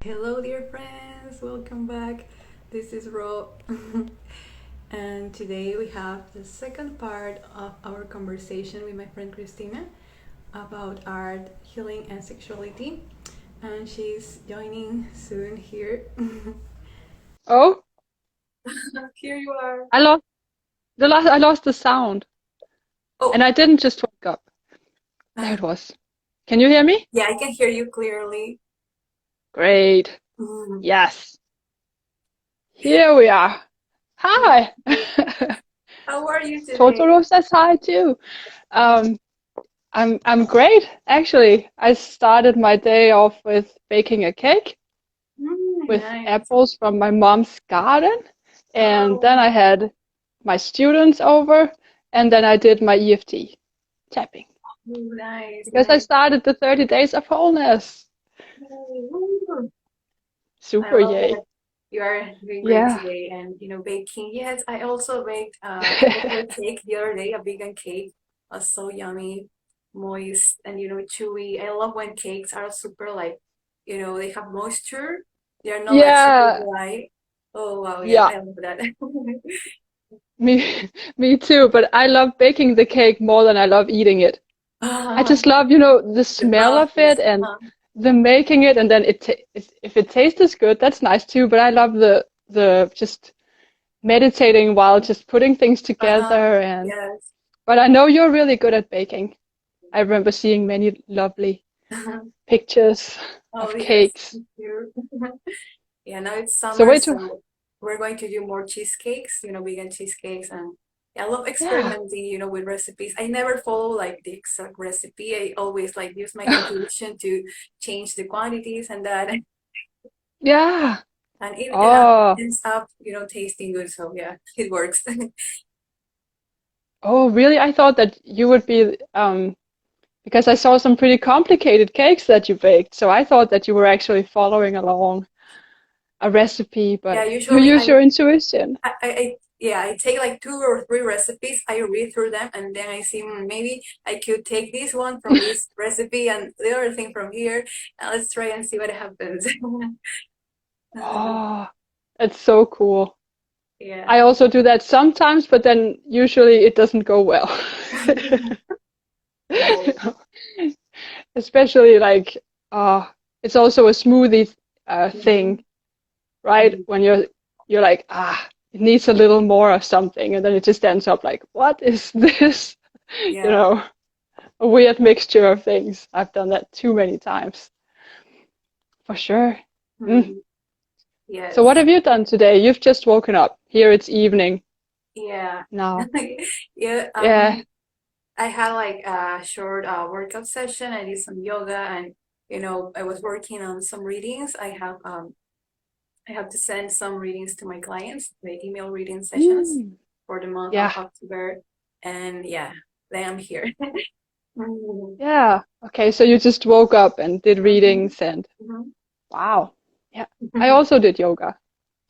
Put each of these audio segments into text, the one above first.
Hello, dear friends, welcome back. This is Ro, and today we have the second part of our conversation with my friend Christina about art, healing, and sexuality. And she's joining soon here. Oh, Here you are. I lost I lost the sound, and Oh, I didn't just wake up. There it was. Can you hear me? yeah, I can hear you clearly. Great. Mm. Yes. Here we are. Hi. How are you today? Totoro says hi too. Um, I'm great actually. I started my day off with baking a cake with Nice. apples from my mom's garden, and then Oh, I had my students over, and then I did my EFT tapping nice, because I nice. started the 30 days of wholeness. Ooh, I Super love yay. that you are doing great Yeah. today. And baking. Yes, I also baked a chocolate cake the other day, a vegan cake. Was so yummy, moist, and chewy. I love when cakes are super like, they have moisture. They're not like super Yeah. dry. Oh wow, yeah, Yeah. I love that. Me me too, but I love baking the cake more than I love eating it. I just love, the The smell of it process. and the making it, and then if it tastes good, that's nice too, but I love the just meditating while just putting things Uh-huh. together. And Yes. but I know you're really good at baking. I remember seeing many lovely pictures Oh of yes, cakes. thank you. Yeah, now it's So summer, wait to so we're going to do more cheesecakes, vegan cheesecakes. And yeah, I love yeah. experimenting, with recipes. I never follow like the exact recipe. I always like use my intuition to change the quantities and that, Yeah. and it Oh. ends up, tasting good. So yeah, it works. Oh, really? I thought that you would be, because I saw some pretty complicated cakes that you baked, so I thought that you were actually following along a recipe, Yeah, but you usually use your intuition. yeah, I take like two or three recipes, I read through them, and then I see maybe I could take this one from this recipe and the other thing from here, and let's try and see what happens. Oh, that's so cool. Yeah. I also do that sometimes, but then usually it doesn't go well. Oh, Especially like, it's also a smoothie thing, mhm. right? When you're like, it needs a little more of something, and then it just ends up like, what is this? You Yeah. know, a weird mixture of things. I've done that too many times, for sure. Mm. Mhm. So what Yes. have you done today? You've just woken up. Here it's evening Yeah. now. Yeah. Yeah. I had like a short workout session. I did some yoga, and I was working on some readings. I have to send some readings to my clients, the email reading sessions Mm. for the month of Yeah. October. And yeah, then I'm here. Mhm. Yeah. Okay, so you just woke up and did Mhm. readings and Mhm. wow. Yeah. I also did yoga.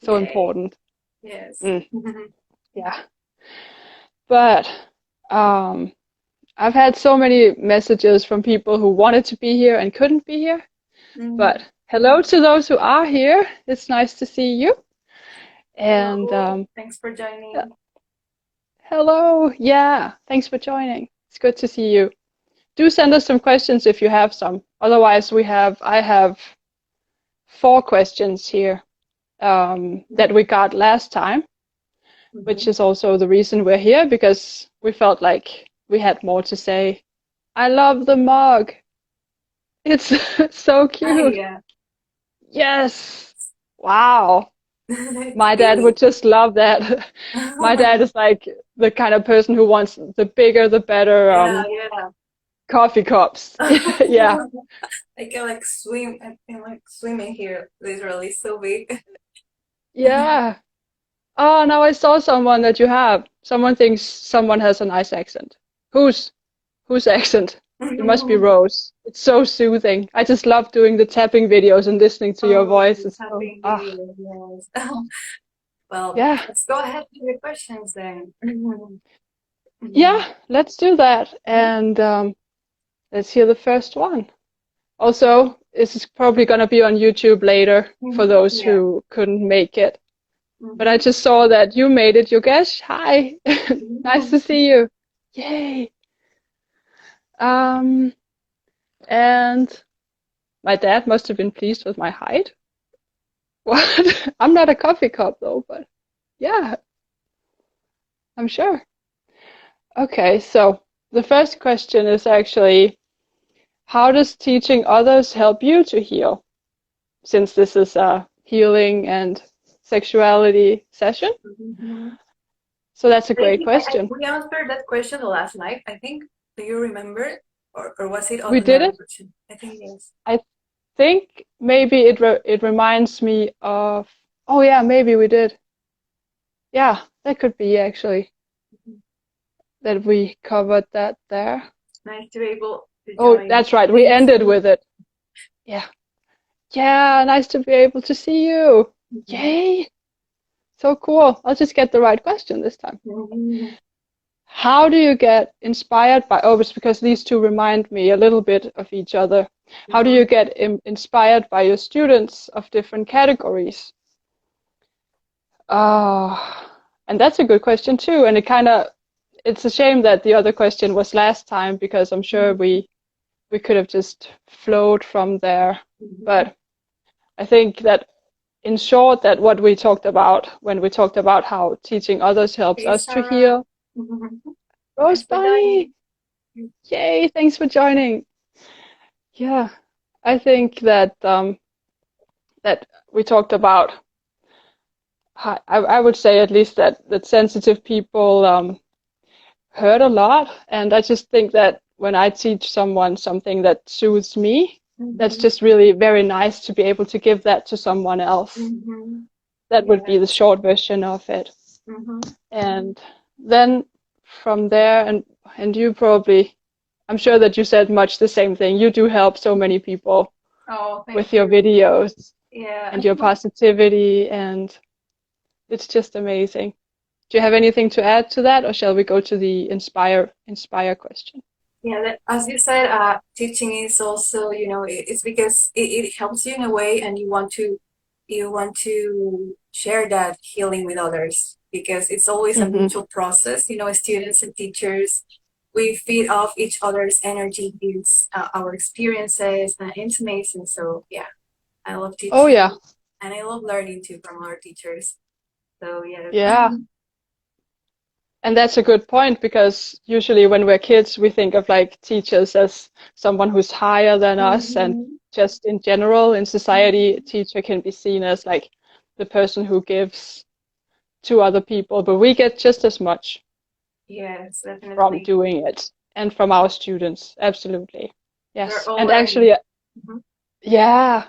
So Yay. important. Yes. Mm. Yeah. But um I've had so many messages from people who wanted to be here and couldn't be here. But Mhm. hello to those who are here. It's nice to see you. And Hello. Thanks for joining. hello. Yeah. Thanks for joining. It's good to see you. Do send us some questions if you have some. Otherwise, I have 4 questions here that we got last time, which Mhm. is also the reason we're here because we felt like we had more to say. I love the mug. It's so Ah, cute. yeah. Yes. Wow. It's My dad would big. just love that. My dad is like the kind of person who wants the bigger, the better Yeah, yeah. coffee cups. Yeah. I can like swim. I can like swimming here, literally so big. Yeah. Oh, now I saw someone that you have. Someone thinks someone has a nice accent. Whose? Whose accent? It must be Rose. It's so soothing. I just love doing the tapping videos and listening to your Oh, voice. It's so, tapping video, yes. Well, yeah. let's go ahead with the questions then. Mhm. Yeah, let's do that. And let's hear the first one. Also, this is probably going to be on YouTube later for those Yeah. who couldn't make it. But I Mhm. just saw that you made it, Yogesh. Hi. Nice to see you. Yay. Um, and my dad must have been pleased with my height. What? I'm not a coffee cup though, but yeah, I'm sure. Okay, so the first question is actually, how does teaching others help you to heal? Since this is a healing and sexuality session. Mhm. So that's a I great think question. we answered that question the last night, I think. Do you remember? Or was it We did another it. question? I think yes. I think maybe it reminds me of, oh yeah, maybe we did. Yeah, that could be actually Mhm. that we covered that there. Nice to be able to Oh, join. that's right. We Thanks. ended with it. Yeah. Yeah, nice to be able to see you. Mhm. Yay. So cool. I'll just get the right question this time. Mhm. How do you get inspired by, oh, it's because these two remind me a little bit of each other. How do you Mhm. get inspired by your students of different categories? Uh, and that's a good question too. And it's a shame that the other question was last time because I'm sure Mhm. we could have just flowed from there. Mhm. But I think that in short, that what we talked about when we talked about how teaching others helps Hey, us to Sarah. heal. Mhm. Rose Thanks for Bunny, joining. yay! Thanks for joining. Yeah, I think that that we talked about. I would say at least that sensitive people hurt a lot, and I just think that when I teach someone something that soothes me, that's Mhm. just really very nice to be able to give that to someone else. Mhm. That would be the Yes. short version of it. Mhm. And then from there, and you probably, I'm sure that you said much the same thing. You do help so many people Oh, with thank your you. videos Yeah. and your positivity, and it's just amazing. Do you have anything to add to that, or shall we go to the inspire question? Yeah, that, as you said, teaching is also, it's because it helps you in a way, and you want to share that healing with others because it's always a Hmm. mutual process. Students and teachers, we feed off each other's energies, our experiences and information. So yeah, I love Oh teaching yeah, and I love learning too from our teachers. So yeah. yeah. And that's a good point because usually when we're kids, we think of like teachers as someone who's higher than us. And Mhm. just in general, in society, a teacher can be seen as like the person who gives to other people, but we get just as much Yes, from definitely. doing it and from our students. Absolutely. We're Yes. all And learning. actually, Mhm. yeah.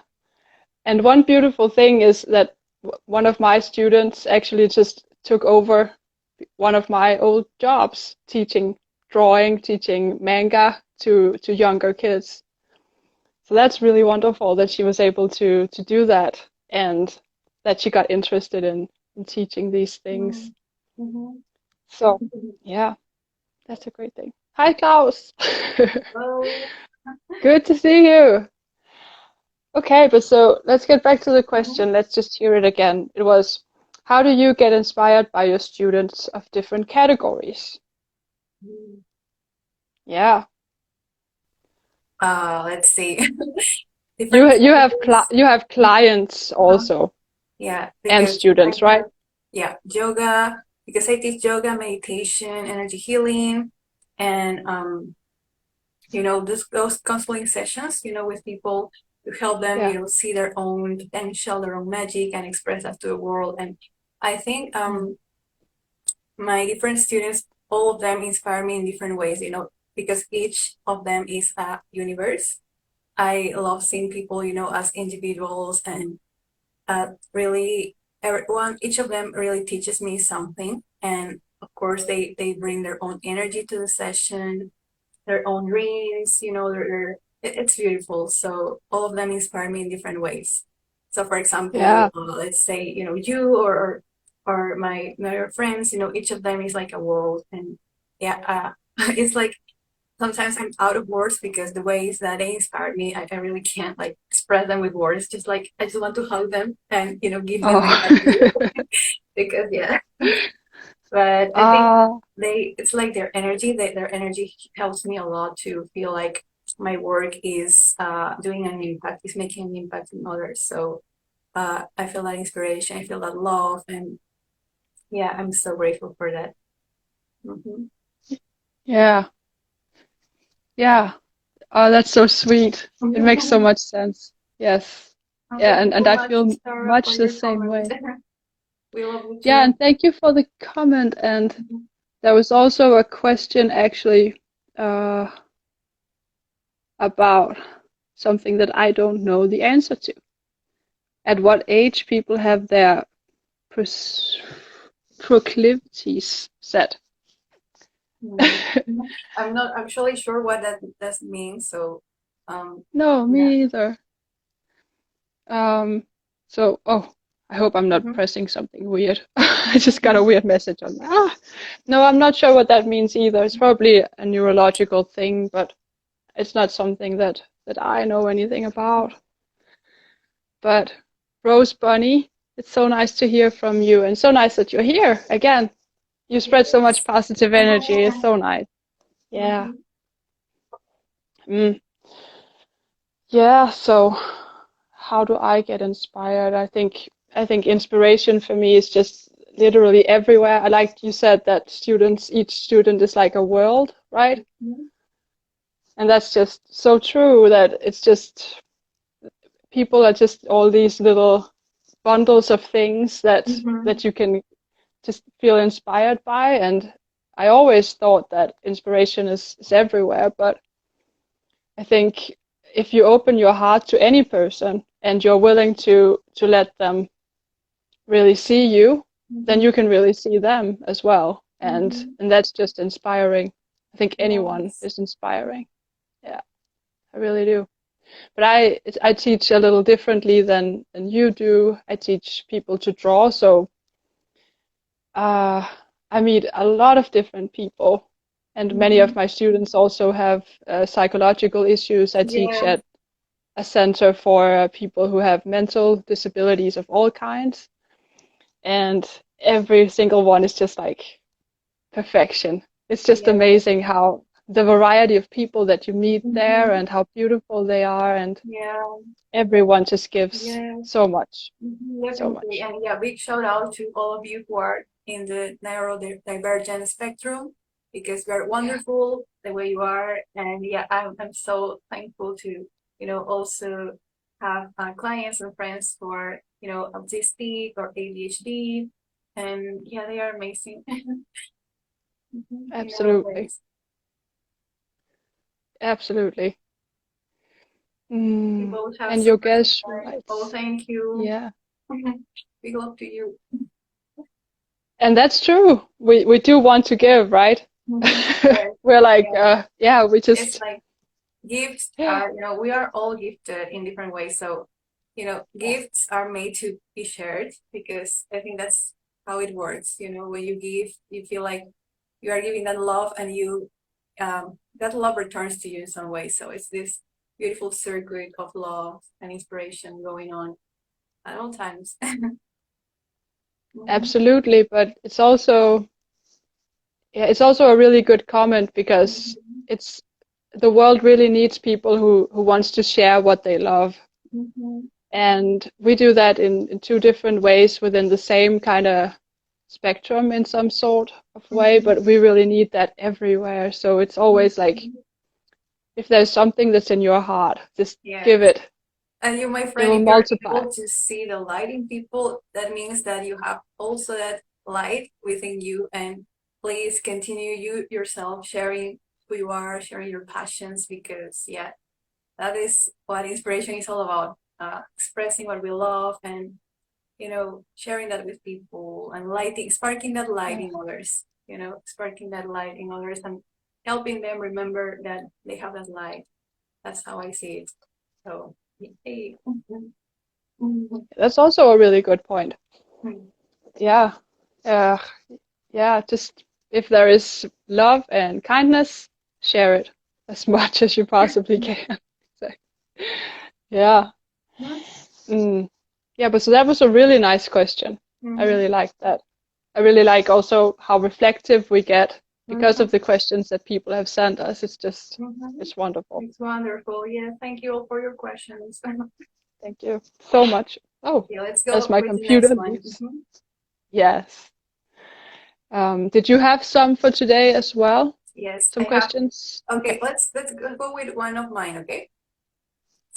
And one beautiful thing is that one of my students actually just took over one of my old jobs, teaching drawing, teaching manga to younger kids. So that's really wonderful that she was able to do that and that she got interested in teaching these things. Mhm. Mhm. So yeah, that's a great thing. Hi, Klaus. Hello. Good to see you. Okay, but so let's get back to the Mhm. question. Let's just hear it again. It was, how do you get inspired by your students of different categories? Yeah. Let's see. Different categories. You have clients Uh-huh. also Yeah, and because I students, right? have, yeah, yoga, because I teach yoga, meditation, energy healing, and those counseling sessions, with people to help them, Yeah. see their own potential, their own magic, and express that to the world. And I think Mm. my different students, all of them inspire me in different ways, because each of them is a universe. I love seeing people, as individuals and really everyone, each of them really teaches me something. And of course, they bring their own energy to the session, their own dreams, it's beautiful. So all of them inspire me in different ways. So for example, Yeah. let's say, you or my friends, each of them is like a world. And yeah, it's like sometimes I'm out of words because the ways that they inspire me, I really can't like express them with words. Just like I just want to hug them and give them my Oh. gratitude because yeah. But I think Ah, it's like their energy helps me a lot to feel like my work is doing an impact, is making an impact in others. So I feel that inspiration, I feel that love, and yeah, I'm so grateful for that. Hmm. yeah, yeah. Oh, that's so sweet. It makes so much sense. Yes. Yeah, Thank you and so I much, feel Sarah, for much the your same comment. way. We love you Yeah, too. and thank you for the comment. And Mhm. there was also a question actually uh, about something that I don't know the answer to. At what age people have their pros proclivities set? Mm. I'm not actually sure what that does mean. So, No, yeah. me either. Um, oh, I hope I'm not Hmm. pressing something weird. I just got a weird message on that. Ah, no, I'm not sure what that means either. It's probably a neurological thing, but it's not something that I know anything about. But Rose Bunny, it's so nice to hear from you, and so nice that you're here again. You spread so much Yes. positive energy. It's so nice. Yeah. Mhm. Mm. Yeah, so how do I get inspired? I think inspiration for me is just literally everywhere. I like you said that each student is like a world, right? Mhm. And that's just so true that it's just people are just all these little bundles of things that Mhm. you can just feel inspired by. And I always thought that inspiration is everywhere, but I think if you open your heart to any person and you're willing to let them really see you, then you Mhm. can really see them as well. And Mhm. and that's just inspiring. I think anyone Yes. is inspiring. Yeah, I really do. But I teach a little differently than you do. I teach people to draw, so uh, I meet a lot of different people, and many of Mhm. my students also have psychological issues. I teach Yes. at a center for people who have mental disabilities of all kinds, and every single one is just like perfection. It's just Yes. amazing how the variety of people that you meet there Mhm. and how beautiful they are, and Yeah. everyone just gives Yes. so much, Mhm. so Definitely. much. And yeah, big shout out to all of you who are in the neurodivergent spectrum because you're Yeah, wonderful the way you are. And yeah, I'm so thankful to, also have clients and friends who are, autistic or ADHD. And yeah, they are amazing. Mhm. In our absolutely, ways. absolutely. We Mm. both have And so much to Yogesh say. Oh, writes, thank you. yeah. Big love to you. And that's true. We do want to give, right? Mhm. Yes. We're like, Yeah. yeah, we It's just, like gifts yeah, are, we are all gifted in different ways. So, yeah, gifts are made to be shared because I think that's how it works. When you give, you feel like you are giving that love and that love returns to you in some way. So it's this beautiful circuit of love and inspiration going on at all times. Mhm. absolutely. But it's also, yeah, it's also a really good comment because Mhm. it's the world really needs people who wants to share what they love. Mhm. And we do that in two different ways within the same kind of spectrum in some sort of way, Mhm. but we really need that everywhere. So it's always like Mhm. if there's something that's in your heart, just give Yes. it. And you, my It friend, will if you're multiply. able to see the light in people, that means that you have also that light within you. And please continue you yourself sharing who you are, sharing your passions, because yeah, that is what inspiration is all about. Expressing what we love and sharing that with people and lighting, sparking that light Yeah, in others. Sparking that light in others and helping them remember that they have that light. That's how I see it. So, hey. that's also a really good point. Yeah, uh, yeah. Just if there is love and kindness, share it. as much as you possibly can. So, yeah. Yeah, but so that was a really nice question. I really liked that. I really like also how reflective we get because of the questions that people have sent us. It's just, it's wonderful. It's wonderful. Yeah, thank you all for your questions. Thank you so much. Oh, Yeah, let's go as my with computer the next one. leaves. Yes. Did you have some for today as well? Yes, Some questions? Okay, let's go with one of mine, okay?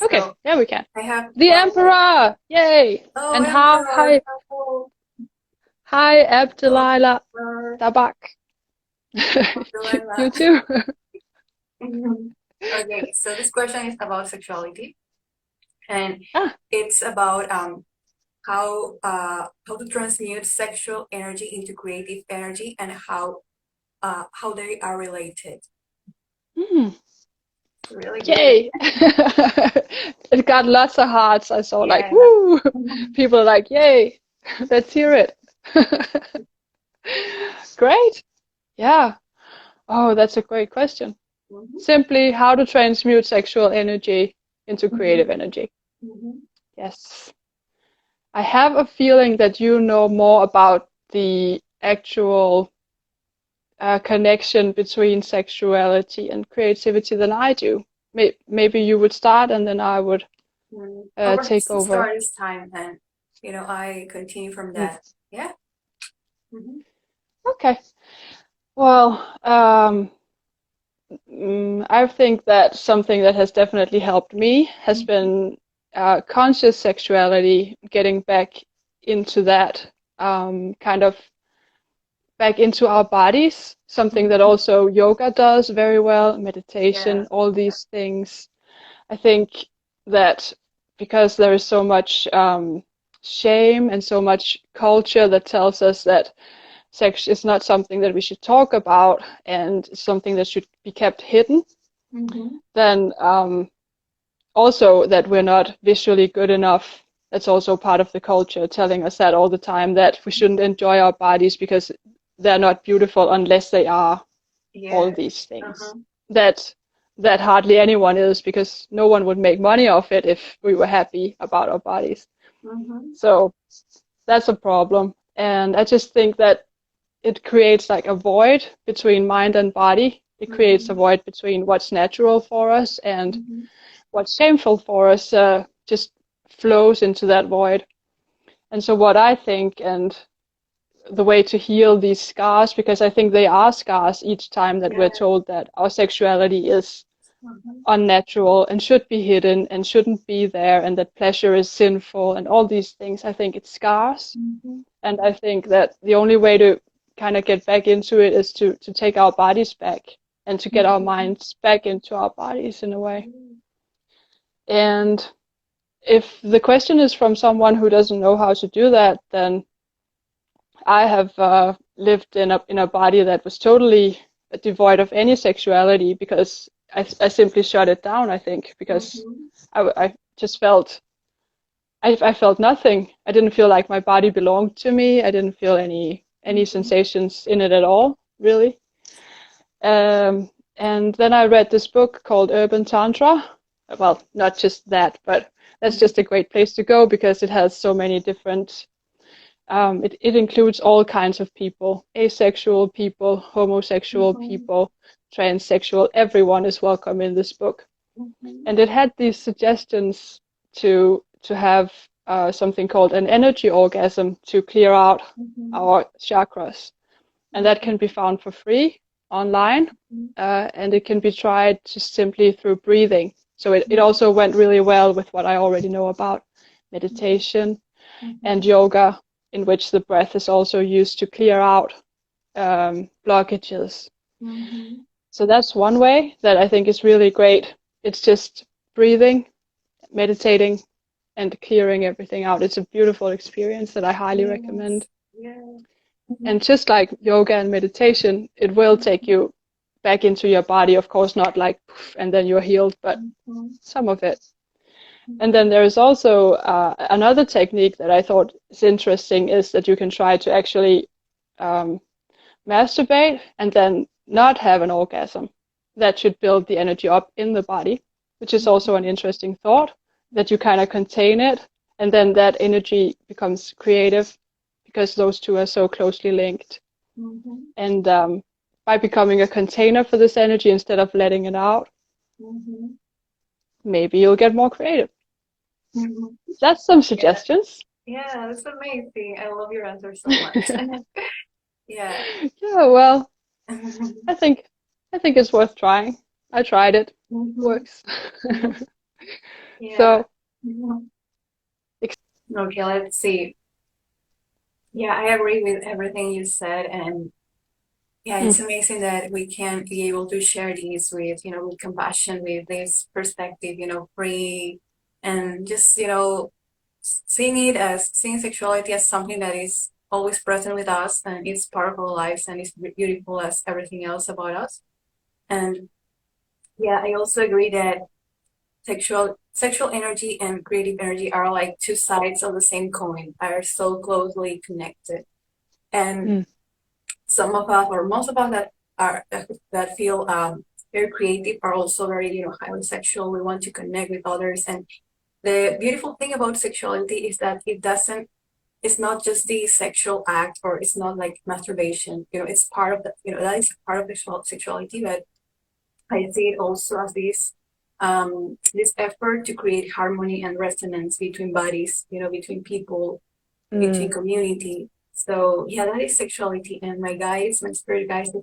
Okay, So yeah, we can. I have The Emperor! Yay! Oh, And Emperor. hi, Abdelilah Emperor. Tabak. You too. Okay, so this question is about sexuality, and Ah, it's about how to transmute sexual energy into creative energy and how they are related. Really good. Yay! It got lots of hearts. I saw like, Yeah. woo! People are like, yay! Let's hear it. Great. Yeah. Oh, that's a great question. Simply how to transmute sexual energy into creative energy. Yes. I have a feeling that you know more about the actual connection between sexuality and creativity than I do. Maybe you would start and then I would take over. Start this time, and I continue from that. Yeah. Okay. Well, I think that something that has definitely helped me has been conscious sexuality, getting back into that kind of back into our bodies, something that also yoga does very well, meditation, all these things. I think that because there is so much shame and so much culture that tells us that sex is not something that we should talk about and something that should be kept hidden, then also that we're not visually good enough. That's also part of the culture telling us that all the time, that we shouldn't enjoy our bodies because they're not beautiful unless they are all these things. That hardly anyone is, because no one would make money off it if we were happy about our bodies. So that's a problem. And I just think that it creates like a void between mind and body. It creates a void between what's natural for us and what's shameful for us, just flows into that void. And so what I think, and the way to heal these scars, because I think they are scars each time that we're told that our sexuality is unnatural and should be hidden and shouldn't be there, and that pleasure is sinful and all these things. I think it's scars. And I think that the only way to kind of get back into it is to take our bodies back and to get our minds back into our bodies in a way. And if the question is from someone who doesn't know how to do that, then I have lived in a body that was totally devoid of any sexuality, because I simply shut it down, I think, because I just felt, I felt nothing. I didn't feel like my body belonged to me. I didn't feel any sensations in it at all, really. And then I read this book called Urban Tantra. Well, not just that, but that's just a great place to go, because it has so many different, it includes all kinds of people, asexual people, homosexual people, transsexual, everyone is welcome in this book. And it had these suggestions to have something called an energy orgasm to clear out our chakras. And that can be found for free online, and it can be tried just simply through breathing. So it also went really well with what I already know about meditation and yoga, in which the breath is also used to clear out blockages. So that's one way that I think is really great. It's just breathing, meditating, and clearing everything out. It's a beautiful experience that I highly recommend. And just like yoga and meditation, it will take you back into your body. Of course, not like poof, and then you're healed, but some of it. And then there is also another technique that I thought is interesting, is that you can try to actually masturbate and then not have an orgasm. that should build the energy up in the body, which is also an interesting thought, that you kind of contain it, and then that energy becomes creative because those two are so closely linked. Mm-hmm. And by becoming a container for this energy instead of letting it out, Mm-hmm. maybe you'll get more creative. Mm-hmm. That's some suggestions. Yeah, that's amazing. I love your answer so much. Yeah. Yeah, well, I think it's worth trying. I tried it. Mm-hmm. Works. Yeah. So, okay, let's see. Yeah, I agree with everything you said, and yeah, it's amazing that we can be able to share these with, with compassion, with this perspective, free, and just, seeing sexuality as something that is always present with us and it's part of our lives and it's beautiful as everything else about us. And yeah, I also agree that sexual energy and creative energy are like two sides of the same coin, are so closely connected. And some of us, or most of us that feel very creative, are also very, highly sexual. We want to connect with others, and the beautiful thing about sexuality is that it's not just the sexual act, or it's not like masturbation. It's part of that is part of the sexuality, but I see it also as this effort to create harmony and resonance between bodies, between people, between community. So yeah, that is sexuality. And my spirit guides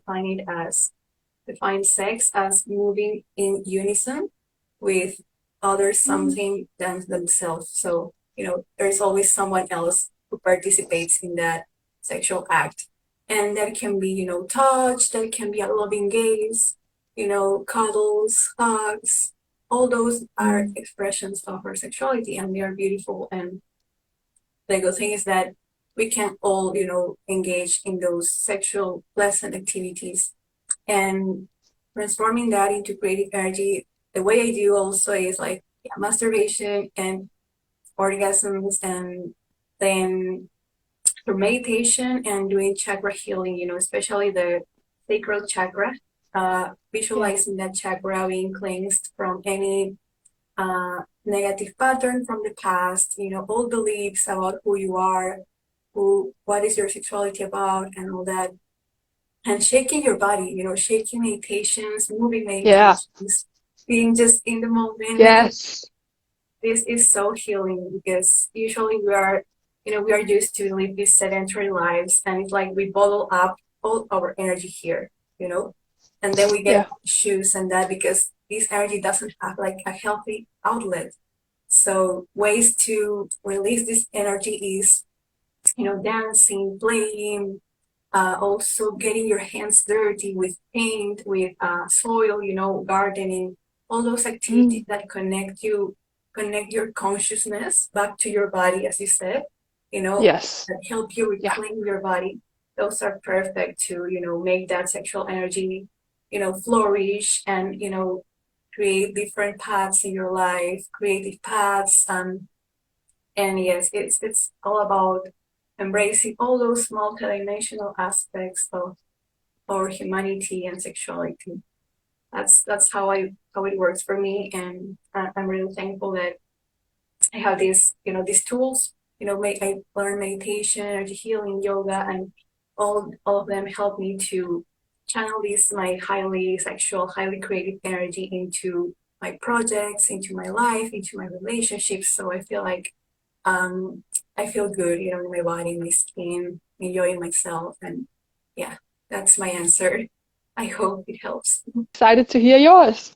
define sex as moving in unison with others, something than themselves. So, there's always someone else who participates in that sexual act. And that can be, touch, that can be a loving gaze, cuddles, hugs. All those are expressions of our sexuality, and they are beautiful. And the good thing is that we can all, engage in those sexual pleasant activities, and transforming that into creative energy. The way I do also is like, masturbation and orgasms, and then for meditation and doing chakra healing, especially the sacral chakra, visualizing that chakra being cleansed from any negative pattern from the past, old beliefs about who you are, what is your sexuality about, and all that. And shaking your body, shaking meditations, moving meditations, being just in the moment. Yes. This is so healing, because usually we are used to live these sedentary lives, and it's like we bottle up all our energy here, and then we get issues and that, because this energy doesn't have like a healthy outlet. So ways to release this energy is, dancing, playing, also getting your hands dirty with paint, with soil, gardening, all those activities that connect your consciousness back to your body, as you said, that help you reclaim your body. Those are perfect to, make that sexual energy, flourish, and, create different paths in your life, creative paths. And yes, it's all about embracing all those multidimensional aspects of our humanity and sexuality. That's how it works for me, and I'm really thankful that I have these tools. I learn meditation, energy healing, yoga, and all of them help me to channel my highly sexual, highly creative energy into my projects, into my life, into my relationships. So I feel like I feel good, in my body, my skin, enjoying myself, and yeah, that's my answer. I hope it helps. Excited to hear yours.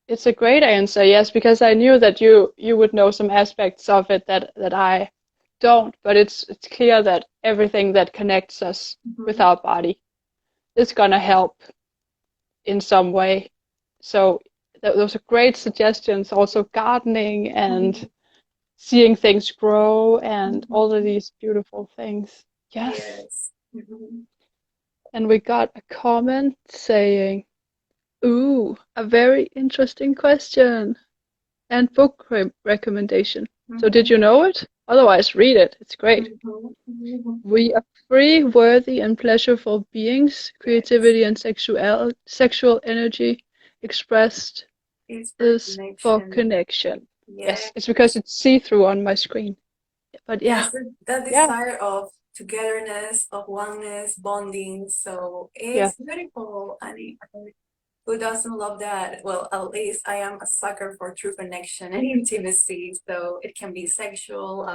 It's a great answer, yes, because I knew that you would know some aspects of it that I don't, but it's clear that everything that connects us with our body is gonna help in some way. So those are great suggestions. Also gardening and seeing things grow and all of these beautiful things. Yes. And we got a comment saying, ooh, a very interesting question and book recommendation. So did you know it Otherwise, read it. It's great. Mm-hmm. We are free, worthy, and pleasureful beings. Yes. Creativity and sexual energy expressed It's for is for connection. connection. Yes, Yes. it's because it's see-through on my screen. But yeah, Yes, that yeah, desire of togetherness, of oneness, bonding. So yeah, it's beautiful. Who doesn't love that? Well, at least I am a sucker for true connection and intimacy. So it can be sexual,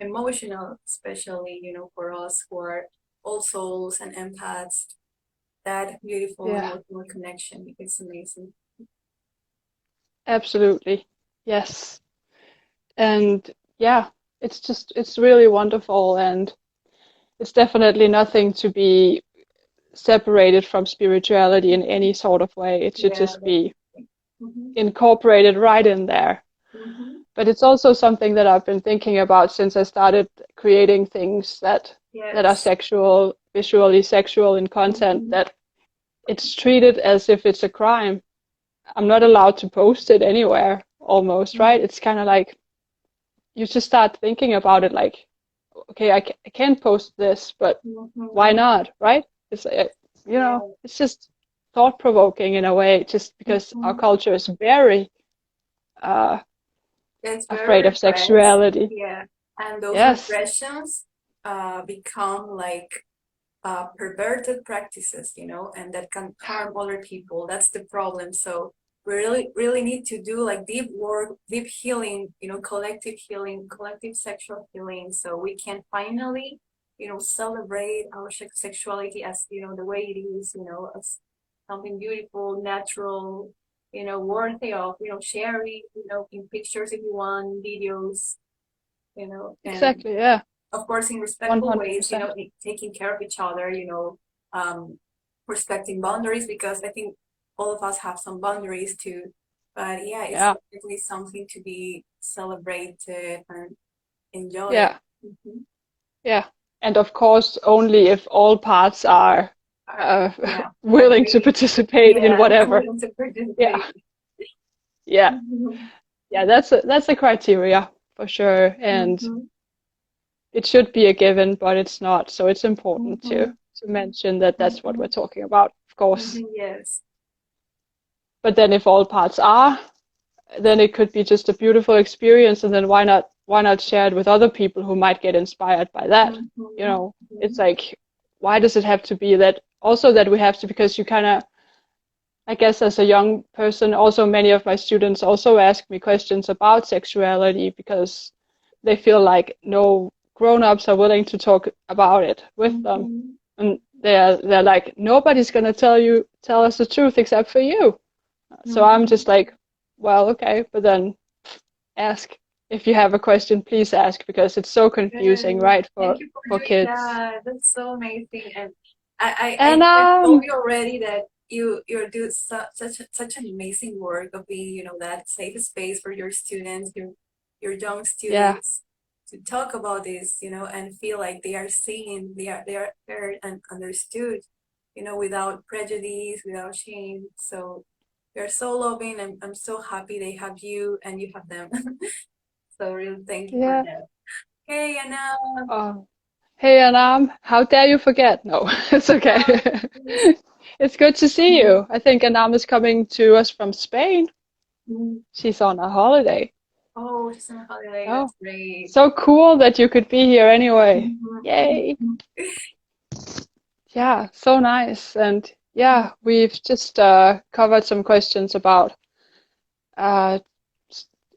emotional, especially, for us who are all souls and empaths. That beautiful yeah, emotional connection is amazing. absolutely. Yes. And yeah, it's really wonderful, and it's definitely nothing to be separated from spirituality in any sort of way. It should Yeah. just be Mm-hmm. incorporated right in there. Mm-hmm. But it's also something that I've been thinking about since I started creating things that are Yes. sexual, visually sexual in content, Mm-hmm. that it's treated as if it's a crime. I'm not allowed to post it anywhere almost, right? It's kind of like you just start thinking about it like, okay, I can't post this, but why Mm-hmm. not, right? It's Yeah. it's just thought provoking in a way, just because our Mm-hmm. culture is very uh, It's afraid very of repressed. sexuality. Yeah. And those Yes, repressions become like perverted practices, and that can harm other people. That's the problem. So we really, really need to do like deep work, deep healing, collective sexual healing, so we can finally, celebrate our sexuality as, the way it is, as something beautiful, natural, worthy of, sharing, in pictures if you want, videos, and exactly. Yeah, of course in respectful ways, 100%. taking care of each other, respecting boundaries, because I think all of us have some boundaries too. But yeah, it's Yeah, definitely something to be celebrated and enjoyed. yeah, Mm-hmm. yeah. And of course, only if all parts are uh, Yeah, willing to agree. participate in Yeah, whatever. willing to Yeah, participate. yeah, Mm-hmm. yeah. That's a criteria for sure, and Mm-hmm. it should be a given, but it's not. So it's important Mm-hmm. to mention that that's what Mm-hmm. we're talking about, of course. Mm-hmm. Yes. But then if all parts are, then it could be just a beautiful experience, and then why not share it with other people who might get inspired by that? Mm-hmm. It's like, why does it have to be that also that we have to, because you kind of, I guess as a young person, also many of my students also ask me questions about sexuality because they feel like no grown-ups are willing to talk about it with them. Mm-hmm. And they're like, nobody's gonna tell us the truth except for you. So I'm Mm-hmm. just like, well, okay, but then ask. If you have a question, please ask, because it's so confusing, Good. right, Thank you for for doing kids. that. That's so amazing. And I, I, And I, I told you already that you do such an amazing work of being, that safe space for your students, your young yeah, students, to talk about this, and feel like they are seen, they are heard and understood, without prejudice, without shame. So they're so loving, and I'm so happy they have you and you have them. So really thank you for yeah. that. Hey, Anna. Oh, hey, Anam, how dare you forget? No, it's okay. Oh, yes. It's good to see you. I think Anam is coming to us from Spain. Mhm. She's on a holiday. Oh, she's on holiday. Oh, That's great. so cool that you could be here anyway. Mhm. Yay. Yeah, so nice. And yeah, we've just covered some questions about uh,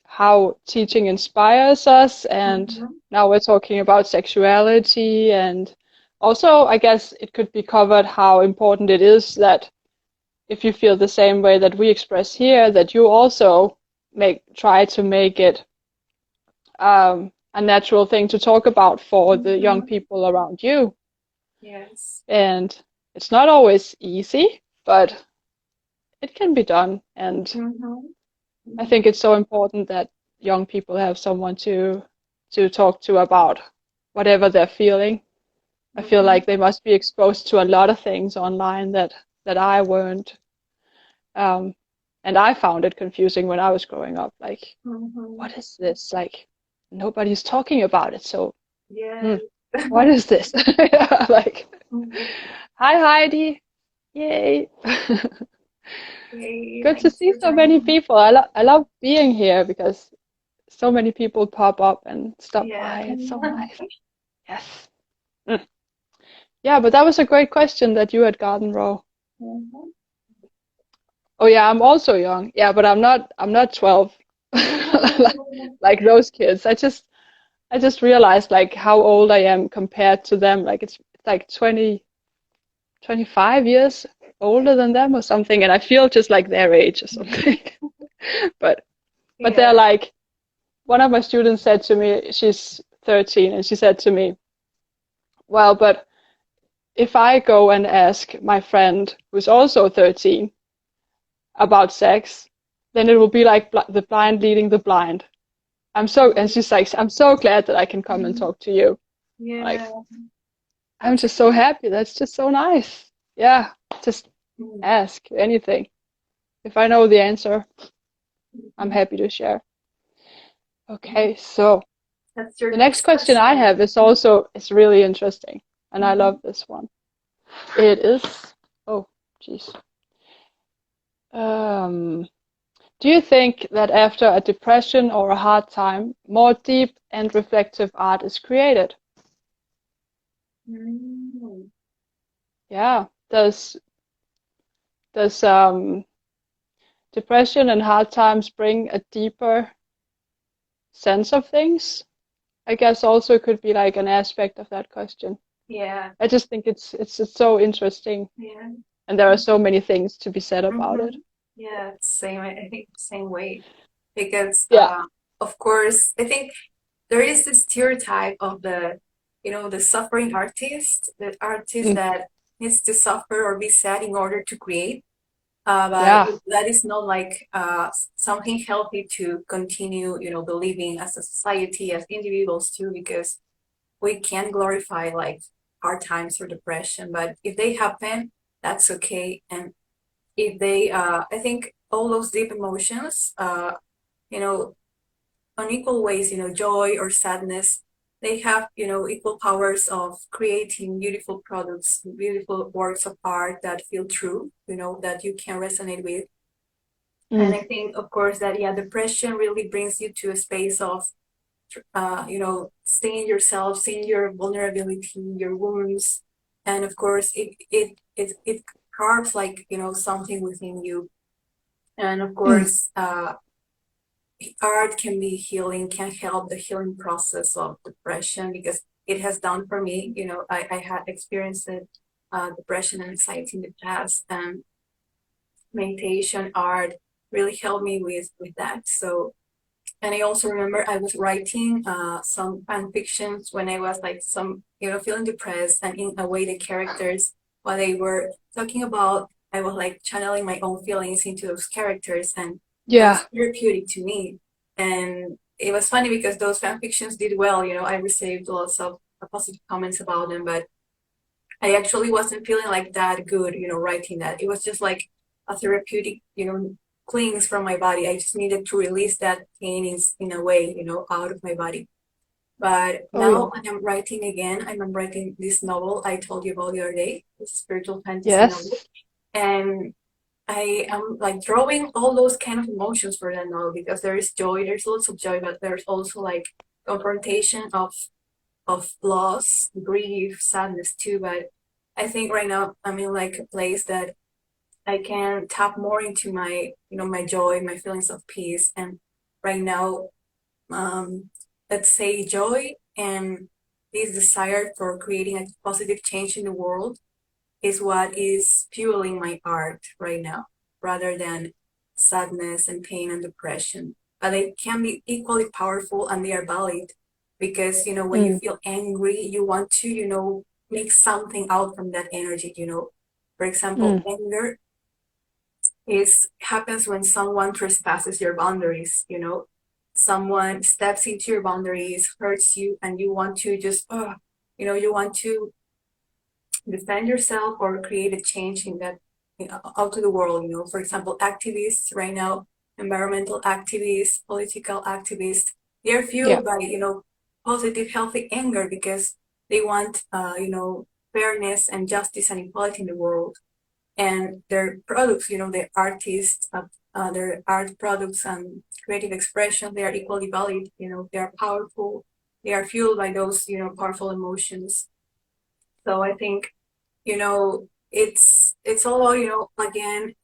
how teaching inspires us, and Mhm. now we're talking about sexuality, and also I guess it could be covered how important it is that if you feel the same way that we express here, that you also try to make it a natural thing to talk about for the young Mhm. people around you. Yes. And it's not always easy, but it can be done. And Mhm. I think Mhm. it's so important that young people have someone to talk to about whatever they're feeling. I feel Mhm. like they must be exposed to a lot of things online that I weren't. And I found it confusing when I was growing up. Like, Mhm. what is this? Like, nobody's talking about it. So, Yeah. what is this? Yeah, like, Mhm. hi Heidi, yay! Hey, Good to thanks see for so many joining. people. I love being here because so many people pop up and stop Yeah. by. It's so nice. Yes. Mm. Yeah, but that was a great question that you had gotten, Ro. Mhm. Oh yeah, I'm also young. Yeah, but I'm not 12 like, like those kids. I just realized like how old I am compared to them. Like it's like 25 years older than them or something, and I feel just like their age or something. But they're Yeah. like, one of my students said to me, she's 13, and she said to me, well, but if I go and ask my friend who's also 13 about sex, then it will be like the blind leading the blind. And she's like, I'm so glad that I can come and Mhm. talk to you. Like, Yeah. I'm That's just so great. happy. That's just so nice. Yeah, just Mhm. ask anything. If I know the answer, I'm Mhm. happy to share. Okay, so That's your the next next question I question. have is really interesting, and I love Mhm. this one. It is, oh, geez. Um, do you think that after a depression or a hard time, more deep and reflective art is created? Mhm. Yeah. Does depression and hard times bring a deeper sense of things? I guess also could be like an aspect of that question. Yeah. I just think it's so interesting, Yeah. and there are so many things to be said about it. Mm-hmm. Yeah, same. I think same way because Yeah. of course, I think there is this stereotype of the suffering artist, the artist Mm. that needs to suffer or be sad in order to create. But Yeah. that is not like something healthy to continue, believing as a society, as individuals too, because we can glorify like hard times or depression, but if they happen, that's okay. And if they, I think all those deep emotions, you know, on equal ways, joy or sadness, they have, equal powers of creating beautiful products, beautiful works of art that feel true, that you can resonate with. And Mm. I think, of course, that, yeah, depression really brings you to a space of, seeing yourself, seeing your vulnerability, your wounds. And of course, it carves like, something within you. And of Mm. course, art can be healing, can help the healing process of depression because it has done for me. I had experienced depression and anxiety in the past, and meditation, art really helped me with that. So, and I also remember I was writing some fan fictions when I was like feeling depressed, and in a way the characters, while they were talking about, I was like channeling my own feelings into those characters, and that was Yeah. therapeutic to me. And it was funny because those fan fictions did well. I received lots of positive comments about them, but I actually wasn't feeling like that good, writing that. It was just like a therapeutic, cleanse from my body. I just needed to release that pain in a way, out of my body. But Oh yeah. now when I'm writing again, I'm writing this novel I told you about the other day, this spiritual fantasy novel. Yes. And I am like drawing all those kind of emotions for that novel because there is joy, there's lots of joy, but there's also like confrontation of loss, grief, sadness too. But I think right now I'm in like a place that I can tap more into my, my joy, my feelings of peace. And right now, um, let's say joy and this desire for creating a positive change in the world is what is fueling my art right now, rather than sadness and pain and depression. But they can be equally powerful and they are valid because, when you Mm. feel angry, you want to, make something out from that energy, For example, Mm. anger is happens when someone trespasses your boundaries, Someone steps into your boundaries, hurts you, and you want to just, you want to defend yourself or create a change in that, out to the world. For example, activists right now, environmental activists, political activists, they're Yeah. fueled by, positive, healthy anger because they want, fairness and justice and equality in the world. And their products, the artists, their art products and creative expression, they are equally valid. They are powerful. They are fueled by those, powerful emotions. So I think, it's all about, again,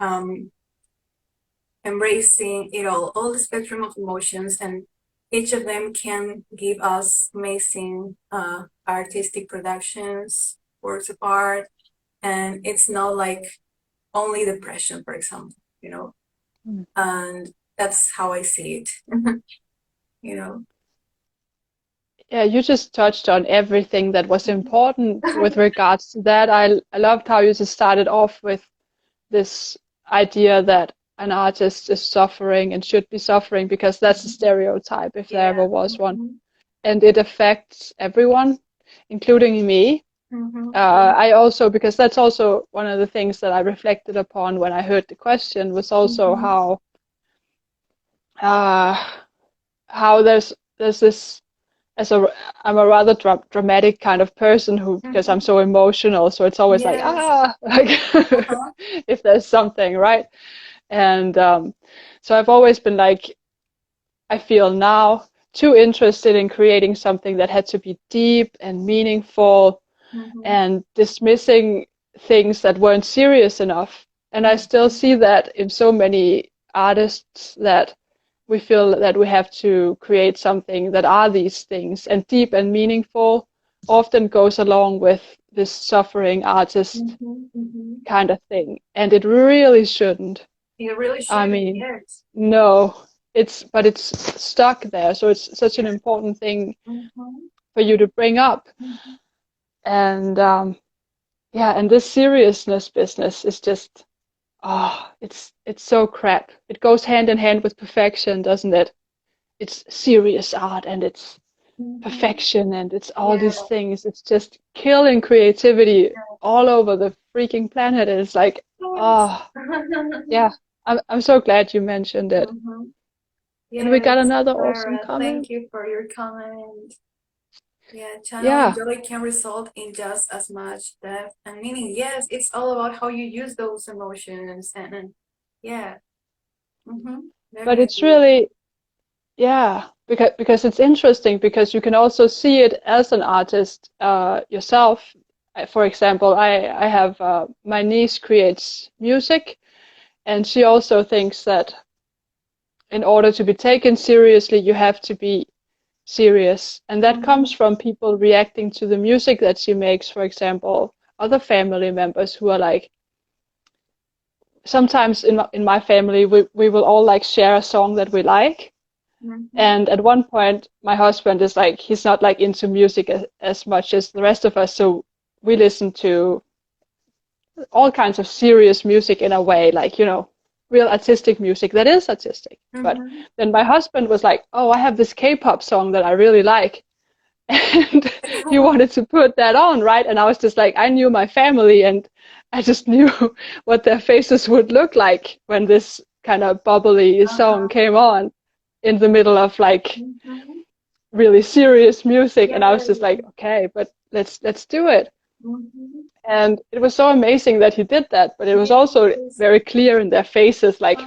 embracing it all the spectrum of emotions, and each of them can give us amazing artistic productions, works of art, and it's not like only depression, for example, Mm. and that's how I see it. you know. Yeah, you just touched on everything that was important with regards to that. I loved how you just started off with this idea that an artist is suffering and should be suffering because that's a stereotype if there Yeah. ever was one. And it affects everyone, including me. I also, because that's also one of the things that I reflected upon when I heard the question, was also uh, how there's this, as a I'm a rather dramatic kind of person who, because I'm so emotional, so it's always like Yes. like Uh-huh. if there's something, right? And so I've always been like, I feel now too interested in creating something that had to be deep and meaningful and dismissing things that weren't serious enough. And I still see that in so many artists, that we feel that we have to create something that are these things, and deep and meaningful often goes along with this suffering artist kind of thing. And it really shouldn't. You really I should, mean, yes. no, but it's stuck there. So it's such an important thing for you to bring up. And yeah, and this seriousness business is just, it's so crap. It goes hand in hand with perfection, doesn't it? It's serious art and it's perfection and it's all Yeah. these things. It's just killing creativity all over the freaking planet. And it's like, oh, yeah. I'm so glad you mentioned it. And we got Yes, another awesome Clara, comment. thank you for your comment. Yeah, channel Yeah, enjoy can result in just as much depth and meaning. Yes, it's all about how you use those emotions, and yeah, but it's definitely. really, yeah, because it's interesting because you can also see it as an artist yourself. For example, I have my niece creates music, and she also thinks that in order to be taken seriously, you have to be serious. And that comes from people reacting to the music that she makes, for example, other family members who are like, sometimes in my family, we will all like share a song that we like. And at one point, my husband is like, he's not like into music as much as the rest of us. So we listen to all kinds of serious music in a way, like, real artistic music that is artistic. But then my husband was like, oh, I have this K-pop song that I really like. And he wanted to put that on, right? And I was just like, I knew my family and I just knew what their faces would look like when this kind of bubbly song came on in the middle of like really serious music. And I was just like, okay, but let's do it. And it was so amazing that he did that, but it was also Yes. very clear in their faces, like,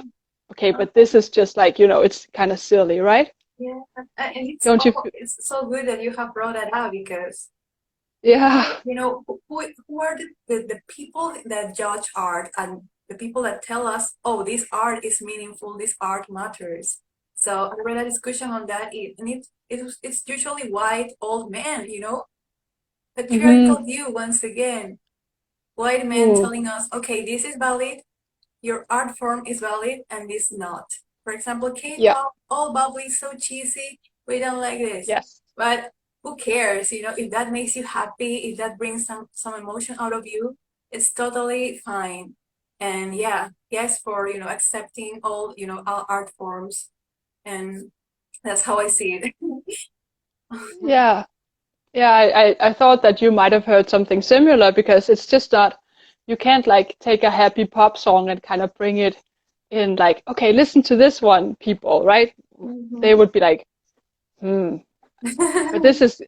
okay, but this is just like, it's kind of silly, right? Yeah, and Don't you? it's so good that you have brought that up because Yeah. who are the people that judge art and the people that tell us, oh, this art is meaningful, this art matters. So I read a discussion on that, and it's usually white old men, Hmm. patriarchal view once again, white men Ooh, telling us, okay, this is valid, your art form is valid, and this not. For example, yeah, K-pop, all bubbly, so cheesy, we don't like this. yes. But who cares? If that makes you happy, if that brings some emotion out of you, it's totally fine. And yeah, yes, for accepting all art forms, and that's how I see it. Yeah. Yeah, I thought that you might have heard something similar because it's just not, you can't like take a happy pop song and kind of bring it in like, okay, listen to this one, people, right? They Mhm. would be like, Hmm. But this is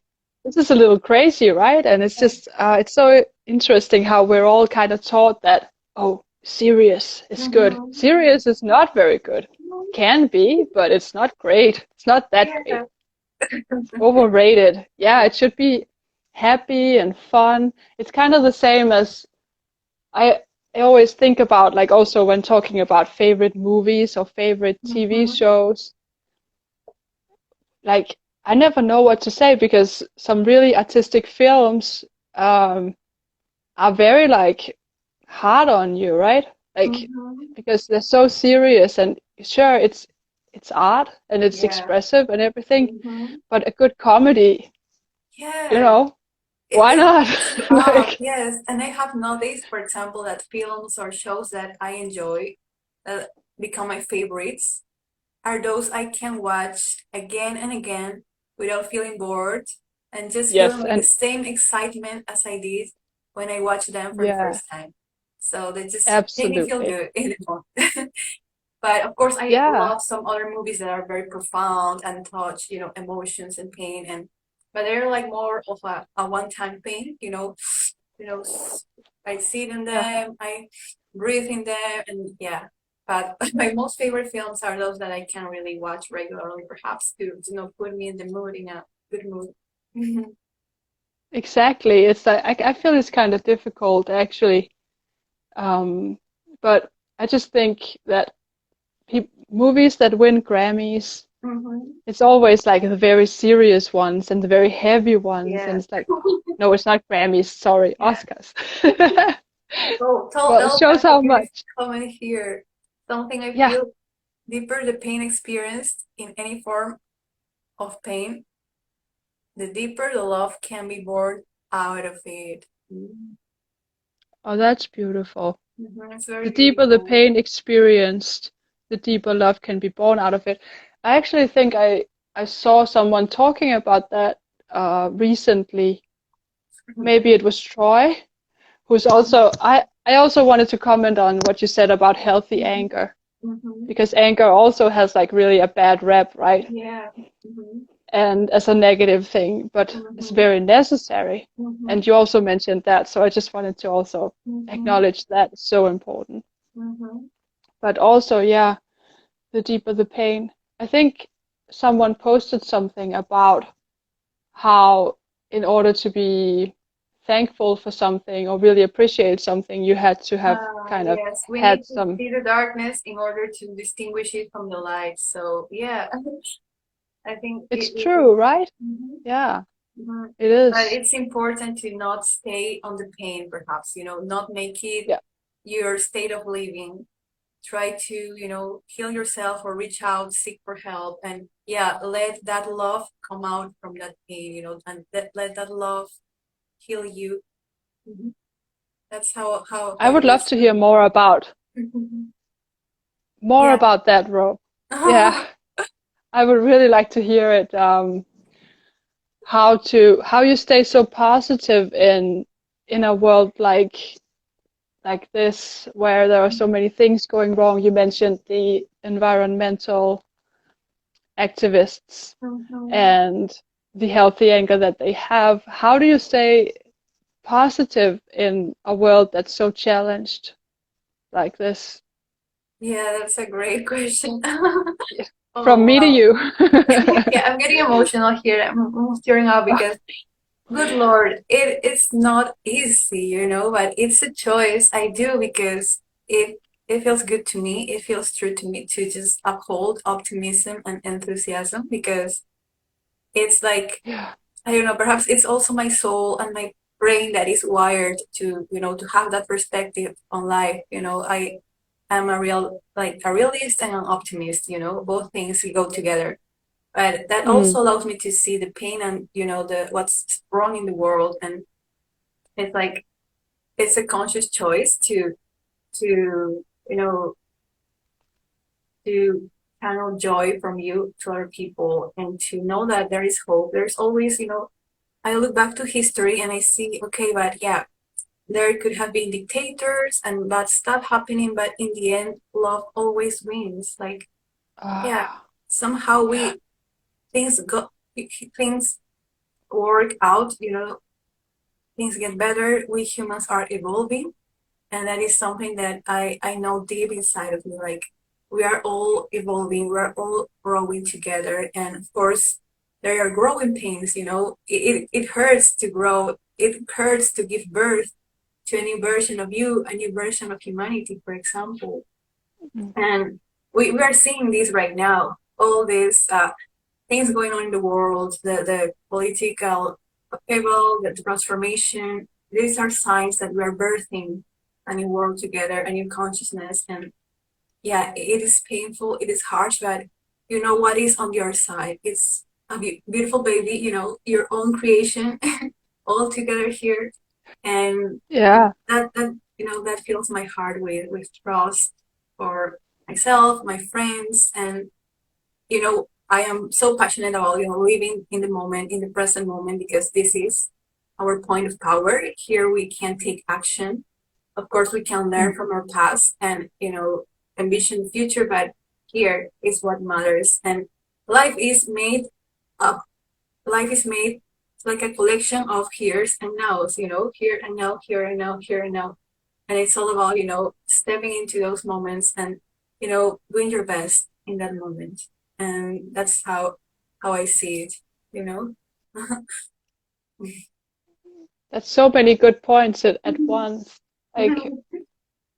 a little crazy, right? And it's just it's so interesting how we're all kind of taught that, oh, serious is good. Mhm. Serious is not very good. Can be, but it's not great. It's not that Yeah. great. Overrated. Yeah, it should be happy and fun. It's kind of the same as I I always think about, like, also when talking about favorite movies or favorite TV Mhm. shows, like I never know what to say because some really artistic films um are very like hard on you, right? Like Mhm. because they're so serious and sure it's art and it's Yeah. expressive and everything, Mhm. but a good comedy, you Yeah. know, why It not? picks you up, Like yes. And I have noticed, for example, that films or shows that I enjoy that become my favorites are those I can watch again and again without feeling bored and just feeling yes, with the and same excitement as I did when I watched them for the yeah, first time. So they just make me feel absolutely. good in the moment. But of course, I Yeah. love some other movies that are very profound and touch, emotions and pain, and but they're like more of a one-time thing, you know, s- I sit in Yeah. them, I breathe in them, and yeah. But my most favorite films are those that I can really watch regularly, perhaps to put me in the mood in a good mood. Mhm. Exactly. It's like I feel it's kind of difficult actually. Um, but I just think that movies that win Grammys, Mhm. it's always like the very serious ones and the very heavy ones, and Yeah. it's like, no, it's not Grammys, sorry, Yeah. Oscars. So Well, it shows how give me much. comment here. Something I Yeah. feel deeper the pain experienced in any form of pain, the deeper the love can be born out of it. Oh, that's beautiful. It's The very deeper the beautiful. pain experienced, the deeper love can be born out of it. I actually think I saw someone talking about that recently. Maybe it was Troy, who's also I also wanted to comment on what you said about healthy Mhm. anger, Mhm. because anger also has like really a bad rep, right? Yeah. Mhm. And as a negative thing, but it's Mhm. very necessary. Mhm. And you also mentioned that, so I just wanted to also Mhm. acknowledge that it's so important. Mhm. But also, yeah, the deeper the pain. I think someone posted something about how, in order to be thankful for something or really appreciate something, you had to have kind of Yes, we had need to some. see the darkness in order to distinguish it from the light. So yeah, I think It's it true, right? Mhm. Yeah, Mhm. it But is. it's important to not stay on the pain, perhaps, not make it Yeah. your state of living. Try to, heal yourself or reach out, seek for help, and yeah, let that love come out from that pain, and let that love heal you. Mhm. That's how I it would love works to for hear me. more Yeah. about that, Ro. Yeah, I would really like to hear it. How you stay so positive in a world like this, where there are so many things going wrong. You mentioned the environmental activists Mhm. and the healthy anger that they have. How do you stay positive in a world that's so challenged like this? Yeah, that's a great question. Yeah. Oh, From me to wow. you. Yeah, I'm getting emotional here. I'm tearing up because, good Lord, it's not easy, but it's a choice I do because it feels good to me. It feels true to me to just uphold optimism and enthusiasm because it's like, Yeah. I don't know, perhaps it's also my soul and my brain that is wired to, to have that perspective on life. I'm a realist and an optimist, both things go together. But that Mm. also allows me to see the pain and, the what's wrong in the world. And it's like, it's a conscious choice to, to channel joy from you to other people and to know that there is hope. There's always, I look back to history and I see, okay, but yeah, there could have been dictators and bad stuff happening, but in the end, love always wins. Like, yeah, Ah, somehow yeah. things things work out, things get better. We humans are evolving, and that is something that I know deep inside of me. Like, we are all evolving, we're all growing together, and of course there are growing pains. It hurts to grow, it hurts to give birth to a new version of you, a new version of humanity, for example. And we are seeing this right now, all these things going on in the world, the political upheaval, the transformation. These are signs that we are birthing a new world together, a new consciousness. And yeah, it is painful, it is harsh, but you know what is on your side? It's a beautiful baby, your own creation, all together here. And Yeah. that fills my heart with trust for myself, my friends, and I am so passionate about, living in the moment, in the present moment, because this is our point of power. Here we can take action. Of course, we can learn from our past and, envision the future, but here is what matters. And life is made of, life is made like a collection of here's and nows, here and now, here and now, here and now. And it's all about, stepping into those moments and, doing your best in that moment. And that's how I see it, you know. That's so many good points at once. Like,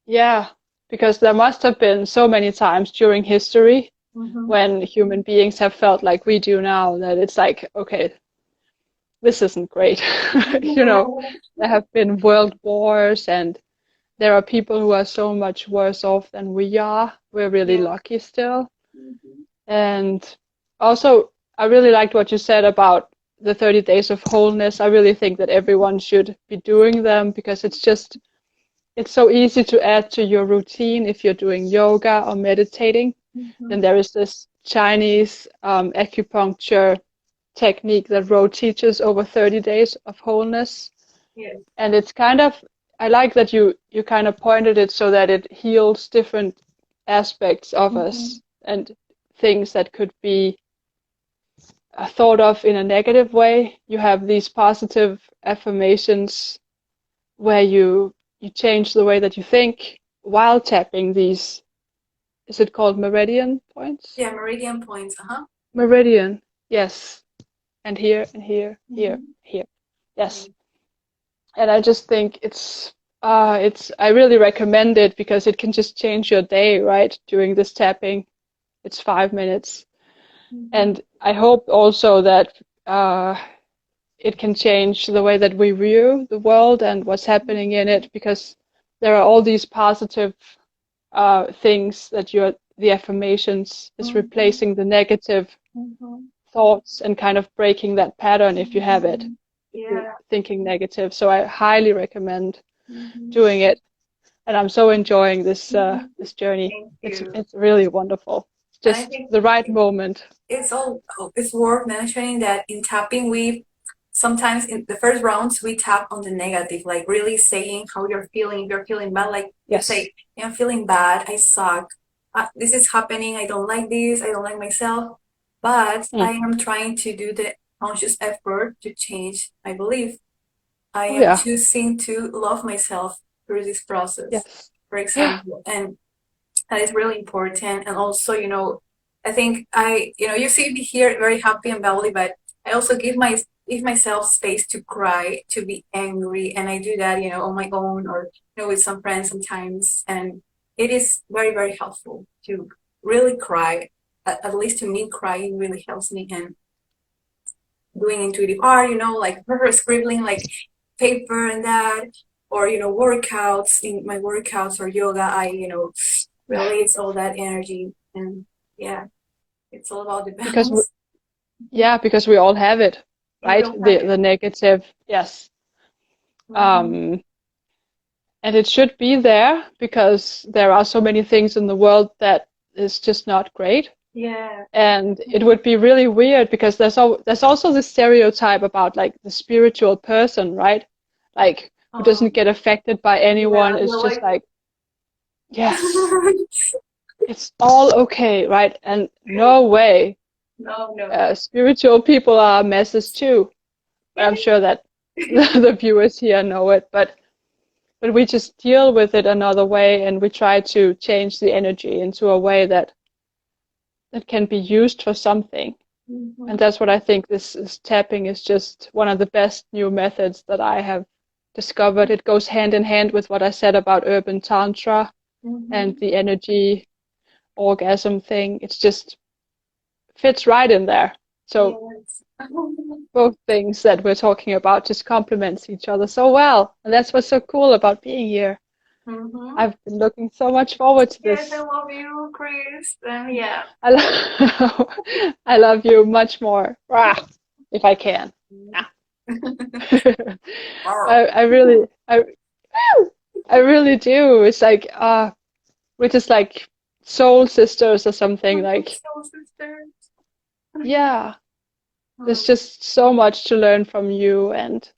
yeah, because there must have been so many times during history when human beings have felt like we do now, that it's like, okay, this isn't great. There have been world wars, and there are people who are so much worse off than we are. We're really lucky still. And also, I really liked what you said about the 30 days of wholeness. I really think that everyone should be doing them, because it's so easy to add to your routine if you're doing yoga or meditating. Then there is this Chinese acupuncture technique that Ro teaches over 30 days of wholeness. And it's kind of, I like that you kind of pointed it so that it heals different aspects of us, and things that could be thought of in a negative way. You have these positive affirmations where you change the way that you think while tapping these, is it called meridian points? Yeah, meridian points, Meridian, yes. And here, and here, here, here. Yes. And I just think I really recommend it, because it can just change your day, right? During this tapping. It's 5 minutes. And I hope also that it can change the way that we view the world and what's happening in it, because there are all these positive things that the affirmations is replacing the negative thoughts and kind of breaking that pattern if you have it. You're thinking negative. So I highly recommend doing it. And I'm so enjoying this this journey. It's really wonderful. Just the right moment. It's worth mentioning that in tapping, we sometimes in the first rounds we tap on the negative, like really saying how you're feeling. If you're feeling bad, like you say, I'm feeling bad, I suck, this is happening, I don't like this, I don't like myself. But I am trying to do the conscious effort to change my belief. I am choosing to love myself through this process, for example. And that is really important. And also, I think you see me here very happy and bubbly, but I also give myself space to cry, to be angry. And I do that, on my own, or, with some friends sometimes. And it is very, very helpful to really cry. At least to me, crying really helps me. And doing intuitive art, like scribbling, like paper and that, or, workouts, in my workouts or yoga, I, release all that energy. And yeah, it's all about the balance. Because we all have it, right? The negative, yes. And it should be there, because there are so many things in the world that is just not great. Yeah. And it would be really weird, because there's also this stereotype about like the spiritual person, right? Like, who doesn't get affected by anyone. It's just like, yes, it's all okay, right? And no way. No, no. Spiritual people are messes too, but I'm sure that the viewers here know it. But we just deal with it another way, and we try to change the energy into a way that can be used for something. And that's what I think this tapping is just one of the best new methods that I have discovered. It goes hand in hand with what I said about urban tantra and the energy orgasm thing. It's just fits right in there. So Yes. both things that we're talking about just complements each other so well. And that's what's so cool about being here. I've been looking so much forward to Yes, I this. love you, Chris. And yeah. I love you much more. Rah, if I can. Ah. I really I really do. It's like we're just like soul sisters or something. Like Soul sisters. yeah, there's just so much to learn from you, and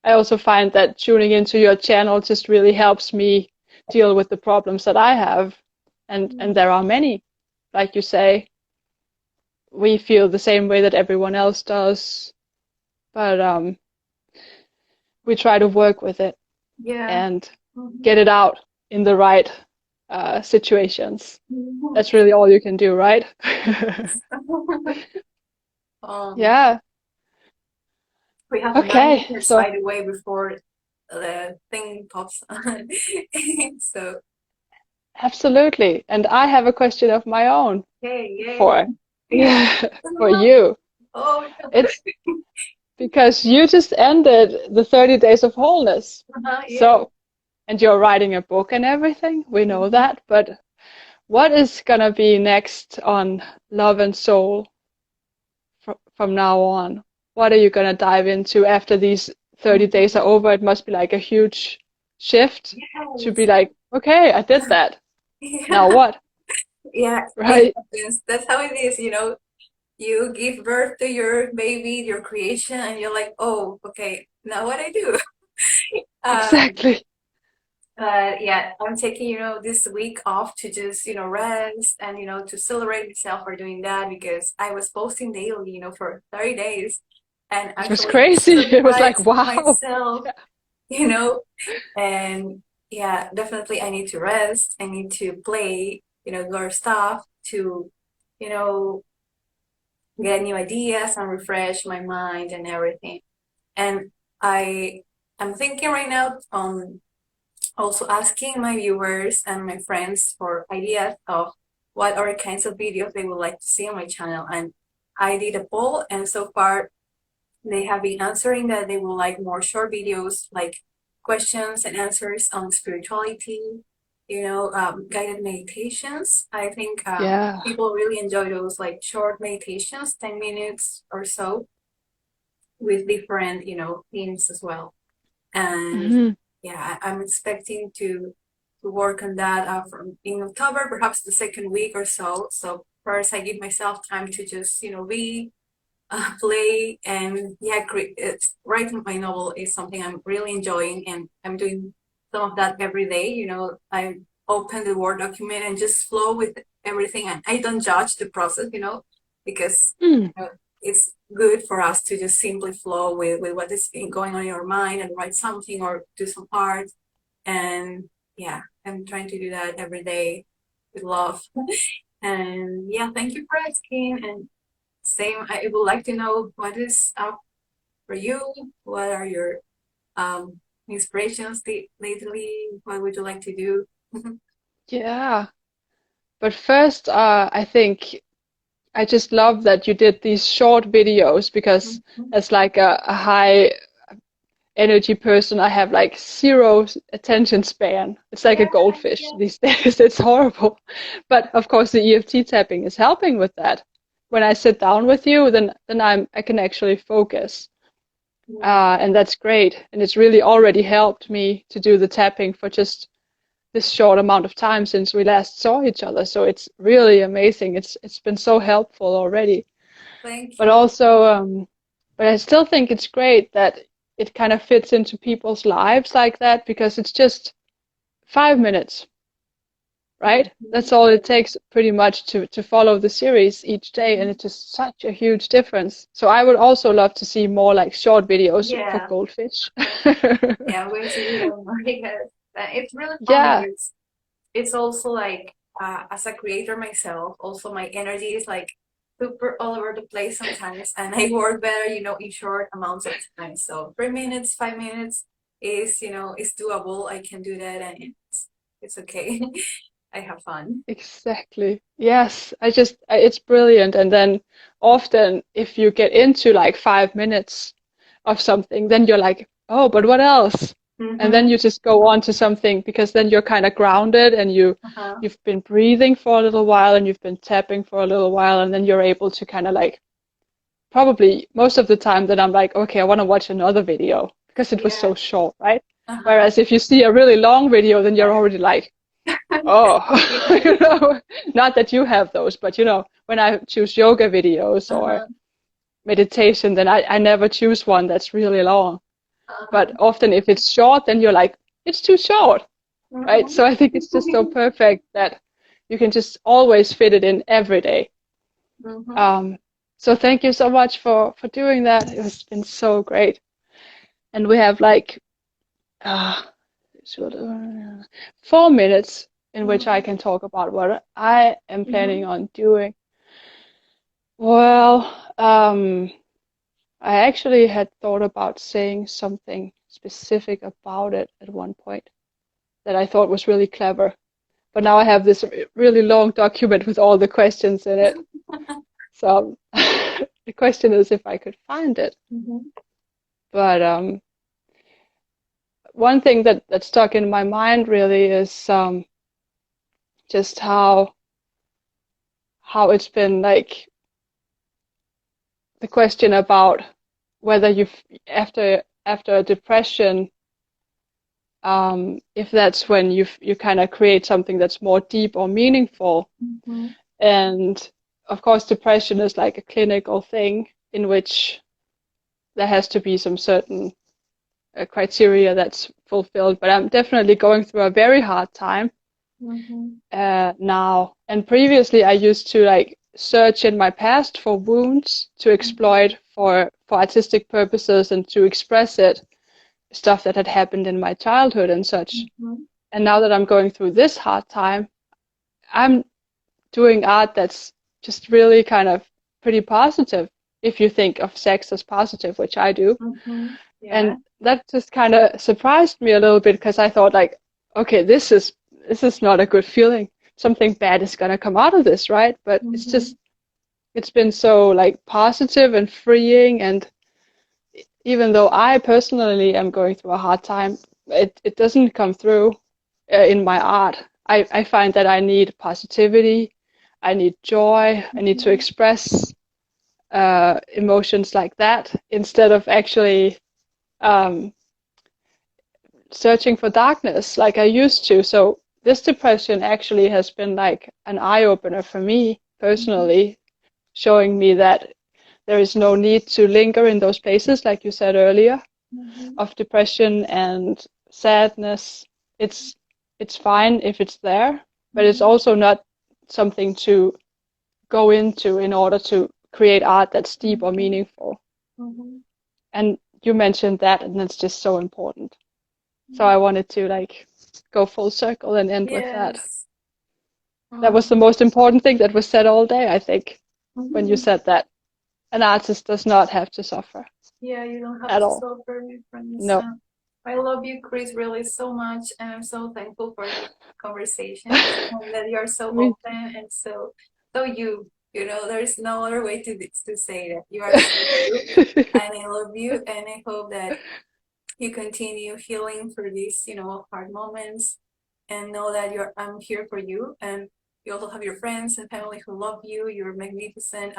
I also find that tuning into your channel just really helps me deal with the problems that I have, and there are many, like you say. We feel the same way that everyone else does, but we try to work with it Yeah. and get it out in the right situations. That's really all you can do, right? Um, Yeah. we have nine Okay. minutes, So by the way, before the thing pops on. So, absolutely. And I have a question of my own hey, yay. for yeah, for you. Oh, It's because you just ended the 30 days of wholeness. yeah. So, and you're writing a book and everything. We know that, but what is gonna be next on Love and Soul from now on? What are you gonna dive into after these 30 days are over? It must be like a huge shift to be Yes. like, okay, I did that. Now Yeah. what? Yeah, it Right? happens. That's how it is, you know. You give birth to your baby, your creation, and you're like, oh, okay, now what I do? Um, Exactly. but yeah, I'm taking, this week off to just, rest and, to celebrate myself for doing that because I was posting daily, for 30 days and It was actually crazy. It was like, surprised wow. myself, you know, and yeah, definitely I need to rest. I need to play, learn stuff to, you know, get new ideas and refresh my mind and everything. And I am thinking right now also asking my viewers and my friends for ideas of what are kinds of videos they would like to see on my channel. And I did a poll, and so far they have been answering that they would like more short videos, like questions and answers on spirituality, guided meditations. I think Yeah. people really enjoy those like short meditations, 10 minutes or so, with different, themes as well. And Hmm. yeah, I'm expecting to work on that from in October, perhaps the second week or so. So first, I give myself time to just be play and yeah, it's writing my novel is something I'm really enjoying, and I'm doing some of that every day. I open the Word document and just flow with everything, and I don't judge the process, because Mm. it's good for us to just simply flow with what is going on in your mind and write something or do some art. And yeah, I'm trying to do that every day with love. And yeah, thank you for asking. And same, I would like to know what is up for you. What are your um inspirations lately? What would you like to do? Yeah. But first, I think I just love that you did these short videos because as like a high energy person, I have like zero attention span. It's like a Yeah, goldfish yeah. these days. It's horrible. But of course, the EFT tapping is helping with that. When I sit down with you, then I can actually focus. And that's great. And it's really already helped me to do the tapping for just this short amount of time since we last saw each other. So it's really amazing. It's been so helpful already. Thank But you. also, but I still think it's great that it kind of fits into people's lives like that because it's just 5 minutes, right? That's all it takes pretty much to follow the series each day, and it's just such a huge difference. So I would also love to see more like short videos for Yeah, goldfish. yeah, I'm going to do that more because it's really fun Yeah, because it's also like as a creator myself, also my energy is like super all over the place sometimes, and I work better, in short amounts of time. So 3 minutes, 5 minutes is doable. I can do that, and it's okay. I have fun. exactly. Yes, it's brilliant. And then often if you get into like 5 minutes of something, then you're like, oh, but what else? And then Mm-hmm. you just go on to something because then you're kind of grounded and Uh-huh. you've been breathing for a little while and you've been tapping for a little while, and then you're able to kind of like probably most of the time that I'm like, okay, I want to watch another video because it was Yeah. so short, right? Uh-huh. Whereas if you see a really long video, then you're already like, oh, Yeah. not that you have those, but when I choose yoga videos or Uh-huh. meditation, then I never choose one that's really long. But Uh-huh. often if it's short, then you're like, it's too short, right? Mm-hmm. So I think it's just so perfect that you can just always fit it in every day. Mm-hmm. Um, so thank you so much for doing that. It has been so great. And we have like uh, 4 minutes in which I Mm-hmm. can talk about what I am planning Mm-hmm. on doing. Well, I actually had thought about saying something specific about it at one point that I thought was really clever. But now I have this really long document with all the questions in it. So the question is if I could find it. Mm-hmm. But one thing that stuck in my mind really is just how it's been like the question about whether you've after a depression, if that's when you kind of create something that's more deep or meaningful. Mm-hmm. And of course, depression is like a clinical thing in which there has to be some certain criteria that's fulfilled. But I'm definitely going through a very hard time Mm-hmm. now. And previously, I used to like search in my past for wounds to exploit for artistic purposes and to express it, stuff that had happened in my childhood and such. Mm-hmm. And now that I'm going through this hard time, I'm doing art that's just really kind of pretty positive, if you think of sex as positive, which I do. Mm-hmm. Yeah. And that just kind of surprised me a little bit because I thought like, okay, this is not a good feeling. Something bad is gonna come out of this, right? But Mm-hmm. it's been so like positive and freeing, and even though I personally am going through a hard time, it doesn't come through in my art. I find that I need positivity, I need joy, I need to Mm-hmm. express emotions like that instead of actually um, searching for darkness like I used to. So this depression actually has been like an eye opener for me personally, showing me that there is no need to linger in those places, like you said earlier, Mm-hmm. of depression and sadness. It's it's fine if it's there, but it's Mm-hmm. also not something to go into in order to create art that's deep or Mm-hmm. meaningful. Mm-hmm. And you mentioned that, and it's just so important. So I wanted to like go full circle and end with that. Yes. That was the Mm-hmm. most important thing that was said all day, I think, when you Mm-hmm. said that an artist does not have to suffer Yeah, you don't have at to all. suffer, my friends. No. I love you, Chris, really so much, and I'm so thankful for this conversations and that you're so Me open and so you. There's no other way to say that you are so you, too. and I love you, and I hope that you continue healing through these, hard moments, and know that I'm here for you, and you also have your friends and family who love you. You're magnificent.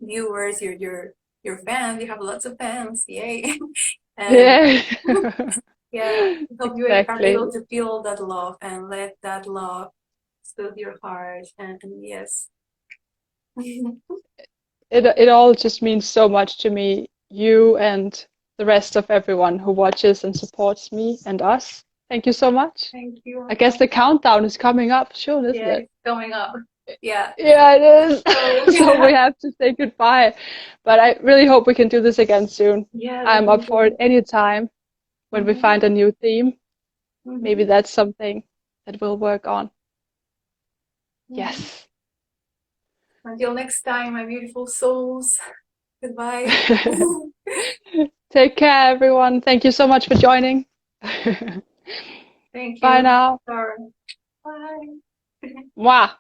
Viewers, your fans. You have lots of fans, yay! And Yeah. yeah, I hope you are able Exactly. to feel that love and let that love soothe your heart. And yes, It all just means so much to me, you and the rest of everyone who watches and supports me and us. Thank you so much. Thank you. I guess the countdown is coming up soon, isn't Yeah, it? it's coming up. Yeah. Yeah, it is. So, So we have to say goodbye. But I really hope we can do this again soon. yeah, I'm up for it definitely. anytime when we find a new theme. Maybe Mhm. that's something that we'll work on. Mhm. Yes. Until next time, my beautiful souls. Goodbye. Take care, everyone. Thank you so much for joining. Thank Bye you. now. Bye. Mwah.